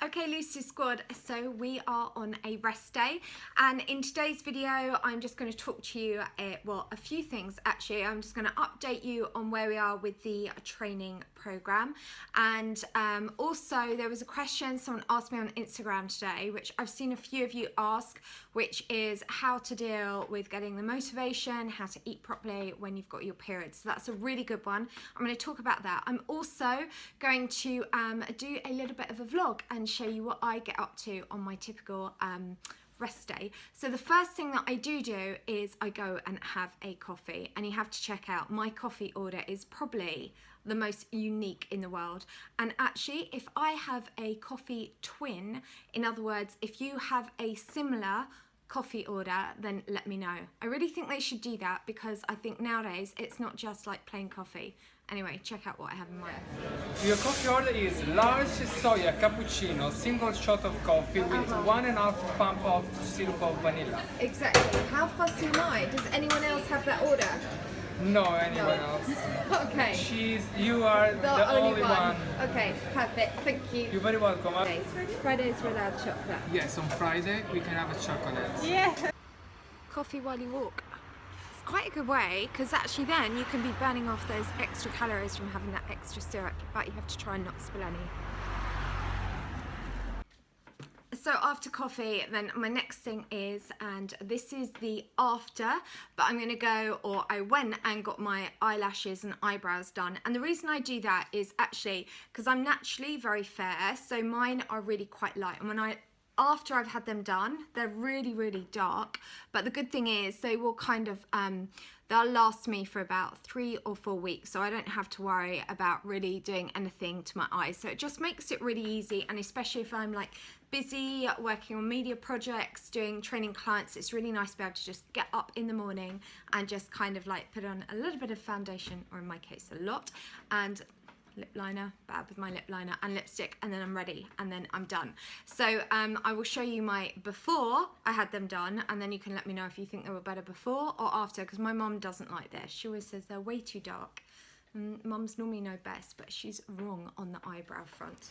Okay, Lucy Squad, so we are on a rest day, and in today's video I'm just going to talk to you, a few things actually. I'm just going to update you on where we are with the training program, and also there was a question someone asked me on Instagram today, which I've seen a few of you ask, which is how to deal with getting the motivation, how to eat properly when you've got your period. So that's a really good one. I'm going to talk about that. I'm also going to do a little bit of a vlog and show you what I get up to on my typical rest day. So the first thing that I do is I go and have a coffee, and you have to check out my coffee order is probably the most unique in the world. And actually, if I have a coffee twin, in other words, if you have a similar coffee order, then let me know. I really think they should do that, because I think nowadays it's not just like plain coffee. Anyway, check out what I have in mind. Your coffee order is large soya cappuccino, single shot of coffee with 1.5 pump of syrup of vanilla. Exactly. How fussy am I? Does anyone else have that order? No, anyone else. Okay. You are the only one. Okay, perfect. Thank you. You're very welcome. Fridays we're allowed chocolate. Yes, on Friday we can have a chocolate. Yeah. Coffee while you walk. It's quite a good way, because actually then you can be burning off those extra calories from having that extra syrup, but you have to try and not spill any. So after coffee, then my next thing is, and this is the after, but I'm gonna go, or I went and got my eyelashes and eyebrows done. And the reason I do that is actually because I'm naturally very fair, so mine are really quite light. And after I've had them done, they're really, really dark. But the good thing is they will kind of, they'll last me for about 3 or 4 weeks. So I don't have to worry about really doing anything to my eyes. So it just makes it really easy. And especially if I'm like busy working on media projects, doing training clients, it's really nice to be able to just get up in the morning and just kind of like put on a little bit of foundation, or in my case a lot, and lip liner, bad with my lip liner, and lipstick, and then I'm ready, and then I'm done. So I will show you my before I had them done, and then you can let me know if you think they were better before or after, because my mum doesn't like this. She always says they're way too dark. Mums normally know best, but she's wrong on the eyebrow front.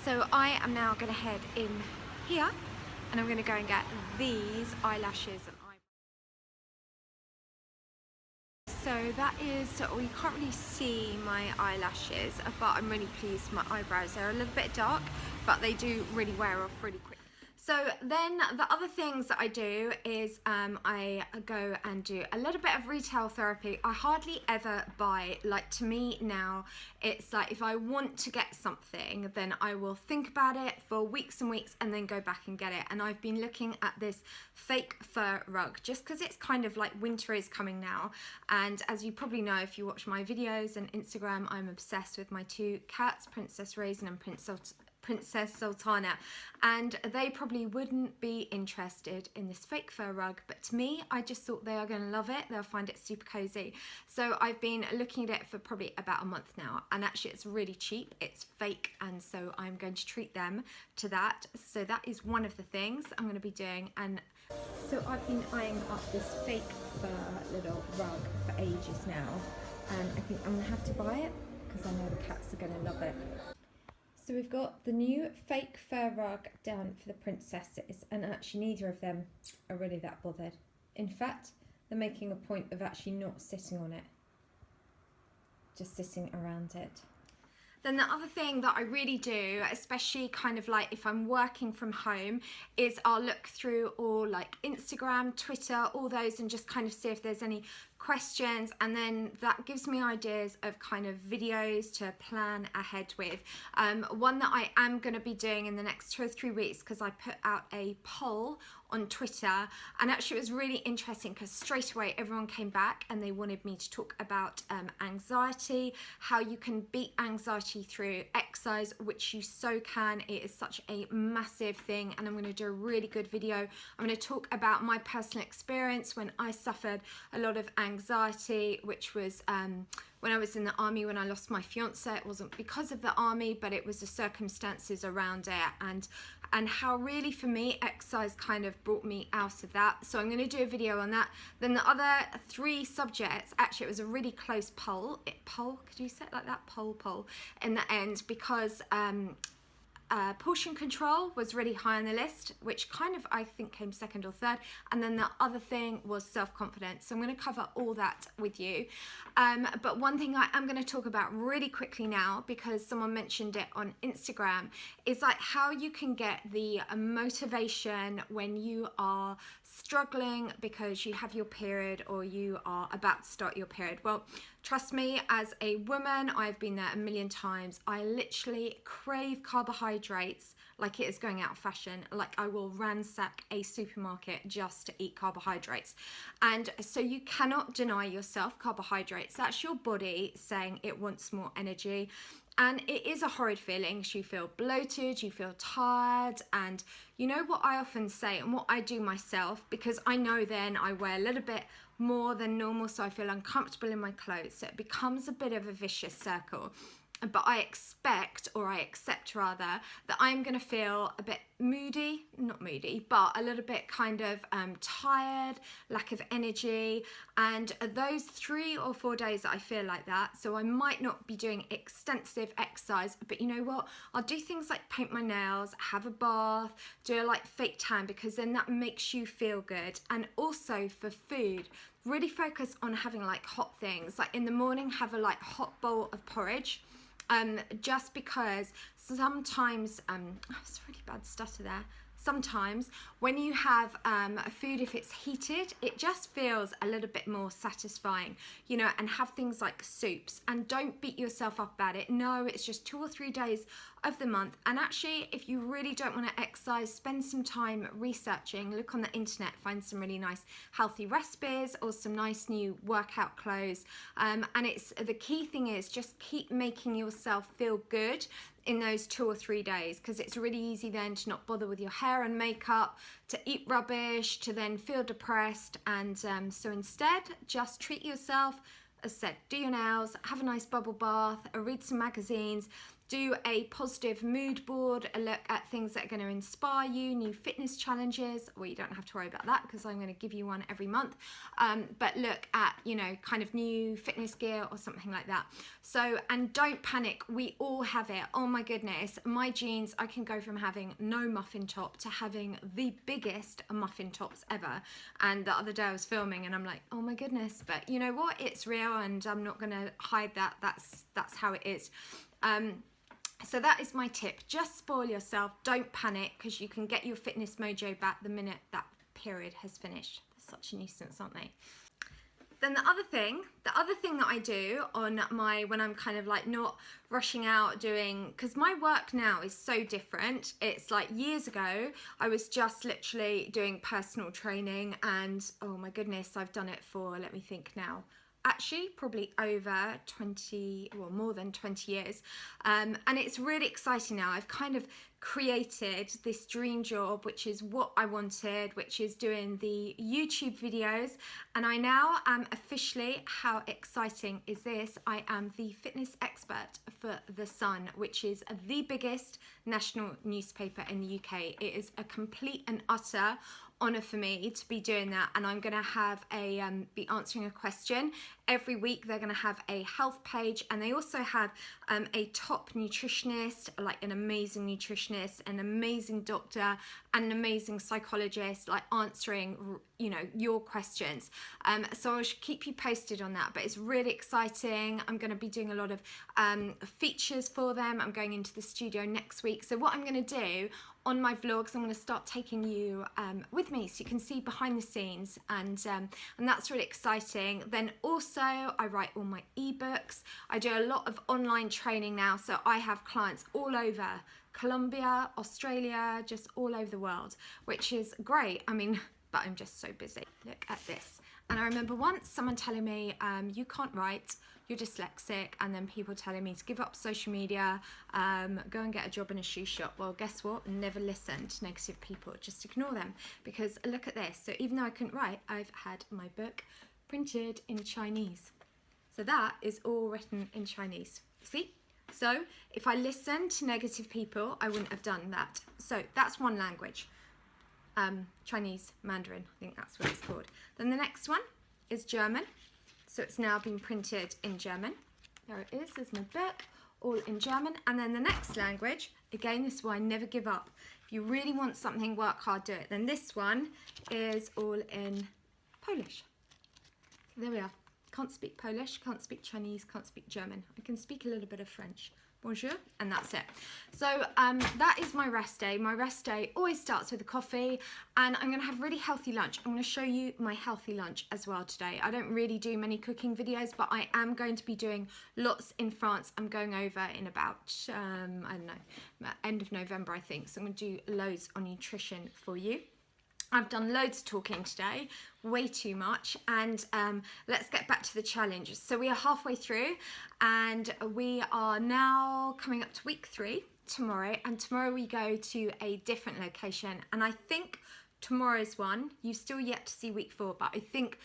So I am now going to head in here, and I'm going to go and get these eyelashes and so that is, well, you can't really see my eyelashes, but I'm really pleased with my eyebrows. They're a little bit dark, but they do really wear off really quick. So then the other things that I do is I go and do a little bit of retail therapy. I hardly ever buy, like, to me now, it's like if I want to get something, then I will think about it for weeks and weeks and then go back and get it. And I've been looking at this fake fur rug just because it's kind of like winter is coming now. And as you probably know, if you watch my videos and Instagram, I'm obsessed with my 2 cats, Princess Raisin and Princess Sultana, and they probably wouldn't be interested in this fake fur rug, but to me, I just thought they are going to love it. They'll find it super cozy. So I've been looking at it for probably about a month now, and actually it's really cheap, it's fake, and so I'm going to treat them to that. So that is one of the things I'm going to be doing. And so I've been eyeing up this fake fur little rug for ages now, and I think I'm going to have to buy it because I know the cats are going to love it. So we've got the new fake fur rug down for the princesses, and actually neither of them are really that bothered. In fact, they're making a point of actually not sitting on it, just sitting around it. Then the other thing that I really do, especially kind of like if I'm working from home, is I'll look through all like Instagram, Twitter, all those, and just kind of see if there's any questions, and then that gives me ideas of kind of videos to plan ahead with. One that I am going to be doing in the next 2 or 3 weeks, because I put out a poll on Twitter, and actually it was really interesting because straight away everyone came back and they wanted me to talk about anxiety, how you can beat anxiety through exercise, which you so can. It is such a massive thing, and I'm going to do a really good video. I'm going to talk about my personal experience when I suffered a lot of anxiety, which was when I was in the army, when I lost my fiance. It wasn't because of the army, but it was the circumstances around it, and how really for me exercise kind of brought me out of that. So I'm going to do a video on that. Then the other 3 subjects, actually it was a really close poll, could you say it like that, poll in the end, because portion control was really high on the list, which kind of I think came second or third. And then the other thing was self-confidence. So I'm going to cover all that with you. But one thing I am going to talk about really quickly now, because someone mentioned it on Instagram, is like how you can get the motivation when you are struggling because you have your period or you are about to start your period. Well, trust me, as a woman, I've been there a million times. I literally crave carbohydrates like it is going out of fashion. Like I will ransack a supermarket just to eat carbohydrates. And so you cannot deny yourself carbohydrates. That's your body saying it wants more energy. And it is a horrid feeling. You feel bloated, you feel tired, and you know what I often say and what I do myself, because I know then I wear a little bit more than normal, so I feel uncomfortable in my clothes. So it becomes a bit of a vicious circle. But I expect, or I accept rather, that I'm going to feel a bit moody, not moody, but a little bit kind of tired, lack of energy. And those 3 or 4 days that I feel like that, so I might not be doing extensive exercise, but you know what? I'll do things like paint my nails, have a bath, do a like fake tan, because then that makes you feel good. And also for food, really focus on having like hot things. Like in the morning, have a like hot bowl of porridge. Just because sometimes, it's a really bad stutter there. Sometimes when you have food, if it's heated, it just feels a little bit more satisfying, you know, and have things like soups, and don't beat yourself up about it. No, it's just 2 or 3 days of the month. And actually, if you really don't want to exercise, spend some time researching, look on the internet, find some really nice healthy recipes or some nice new workout clothes. And it's the key thing is just keep making yourself feel good in those 2 or 3 days, because it's really easy then to not bother with your hair and makeup, to eat rubbish, to then feel depressed. And so instead, just treat yourself. As said, do your nails, have a nice bubble bath, read some magazines, do a positive mood board, a look at things that are going to inspire you, new fitness challenges. Well, you don't have to worry about that because I'm going to give you one every month. But look at, you know, kind of new fitness gear or something like that. So, and don't panic. We all have it. Oh my goodness. My jeans, I can go from having no muffin top to having the biggest muffin tops ever. And the other day I was filming and I'm like, oh my goodness. But you know what? It's real and I'm not going to hide that. That's how it is. So that is my tip. Just spoil yourself. Don't panic, because you can get your fitness mojo back the minute that period has finished. They're such a nuisance, aren't they? Then the other thing that I do on my, when I'm kind of like not rushing out doing, because my work now is so different. It's like years ago, I was just literally doing personal training, and oh my goodness, I've done it for, let me think now, actually probably over 20, well, more than 20 years. And it's really exciting now. I've kind of created this dream job, which is what I wanted, which is doing the YouTube videos. And I now am officially, how exciting is this? I am the fitness expert for The Sun, which is the biggest national newspaper in the UK. It is a complete and utter honour for me to be doing that, and I'm going to have a be answering a question every week. They're going to have a health page, and they also have a top nutritionist, like an amazing nutritionist, an amazing doctor, and an amazing psychologist, like answering, you know, your questions. So I should keep you posted on that, but it's really exciting. I'm going to be doing a lot of features for them. I'm going into the studio next week. So what I'm going to do on my vlogs, I'm going to start taking you with me so you can see behind the scenes, and that's really exciting. Then also I write all my ebooks. I do a lot of online training now, so I have clients all over Colombia, Australia, just all over the world, which is great. I mean, but I'm just so busy. Look at this. And I remember once someone telling me, you can't write, you're dyslexic, and then people telling me to give up social media, go and get a job in a shoe shop. Well, guess what? Never listen to negative people, just ignore them, because look at this. So even though I couldn't write, I've had my book printed in Chinese. So that is all written in Chinese, see? So if I listened to negative people, I wouldn't have done that. So that's one language. Chinese, Mandarin, I think that's what it's called. Then the next one is German. So it's now been printed in German. There it is, there's my book, all in German. And then the next language, again, this is why I never give up. If you really want something, work hard, do it. Then this one is all in Polish. So there we are. Can't speak Polish, can't speak Chinese, can't speak German. I can speak a little bit of French. Bonjour, and that's it. So that is my rest day. My rest day always starts with a coffee, and I'm gonna have really healthy lunch. I'm gonna show you my healthy lunch as well today. I don't really do many cooking videos, but I am going to be doing lots in France. I'm going over in about, I don't know, end of November, I think. So I'm gonna do loads on nutrition for you. I've done loads of talking today, way too much, and let's get back to the challenge. So we are halfway through, and we are now coming up to week 3 tomorrow, and tomorrow we go to a different location, and I think tomorrow's one, you've still yet to see week 4, but I think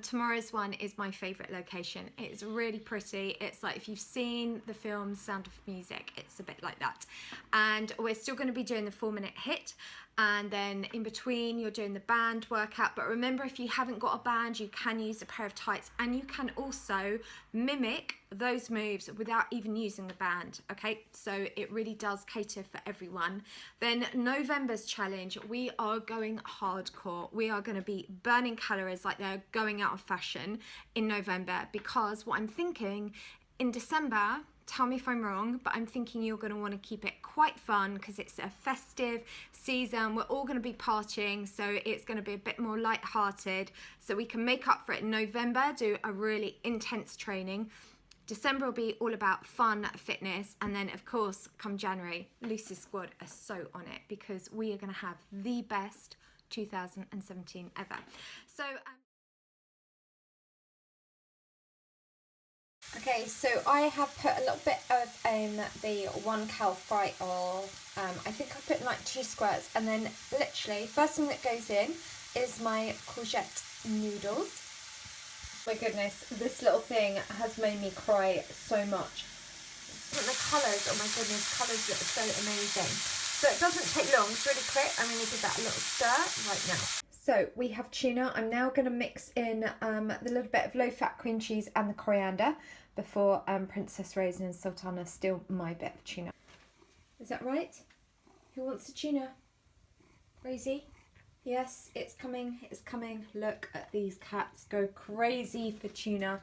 tomorrow's one is my favourite location. It's really pretty. It's like if you've seen the film Sound of Music, it's a bit like that. And we're still going to be doing the 4-minute hit, and then in between you're doing the band workout. But remember, if you haven't got a band, you can use a pair of tights, and you can also mimic those moves without even using the band. Okay, so it really does cater for everyone. Then November's challenge, we are going hardcore. We are going to be burning calories like they're going out of fashion in November, because what I'm thinking in December, tell me if I'm wrong, but I'm thinking you're going to want to keep it quite fun because it's a festive season. We're all going to be partying, so it's going to be a bit more light-hearted, so we can make up for it in November, do a really intense training. December will be all about fun, fitness, and then of course come January, Lucy's squad are so on it because we are going to have the best 2017 ever. So okay, so I have put a little bit of the 1 cal fry oil. I think I put like 2 squirts, and then literally first thing that goes in is my courgette noodles. My goodness, this little thing has made me cry so much. The colours, oh my goodness, colours look so amazing. So it doesn't take long, it's really quick. I'm going to give that a little stir right now. So we have tuna. I'm now going to mix in the little bit of low-fat cream cheese and the coriander before Princess Raisin and Sultana steal my bit of tuna. Is that right? Who wants the tuna? Rosie? Yes, it's coming, it's coming. Look at these cats go crazy for tuna.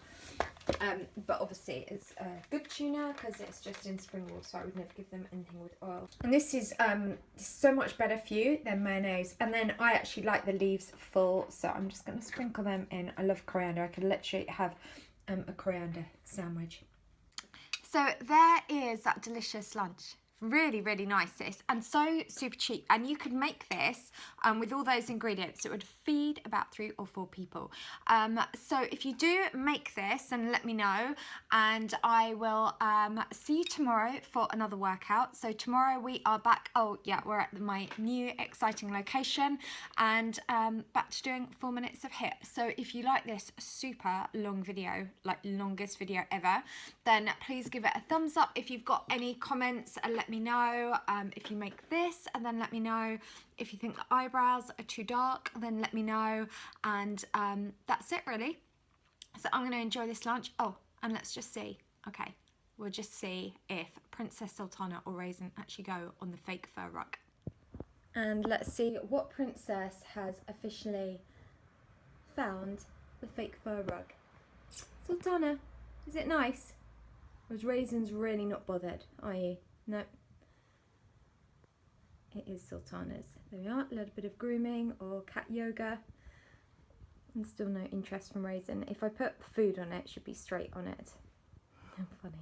But obviously it's good tuna because it's just in spring water, so I would never give them anything with oil. And this is so much better for you than mayonnaise. And then I actually like the leaves full, so I'm just going to sprinkle them in. I love coriander. I could literally have a coriander sandwich. So there is that delicious lunch. Really, really nice, this, and so super cheap. And you could make this with all those ingredients. It would feed about 3 or 4 people. So if you do make this, then let me know, and I will see you tomorrow for another workout. So tomorrow we are back. Oh yeah, we're at my new exciting location, and back to doing 4 minutes of hit. So if you like this super long video, like longest video ever, then please give it a thumbs up. If you've got any comments, let me know. If you make this, and then let me know. If you think the eyebrows are too dark, then let me know. And that's it really. So I'm going to enjoy this lunch. Oh, and let's just see. Okay, we'll just see if Princess Sultana or Raisin actually go on the fake fur rug. And let's see what princess has officially found the fake fur rug. Sultana, is it nice? Or is Raisin's really not bothered, are you? No. It is Sultana's. There we are, a little bit of grooming or cat yoga. And still no interest from Raisin. If I put food on it, it should be straight on it. Funny.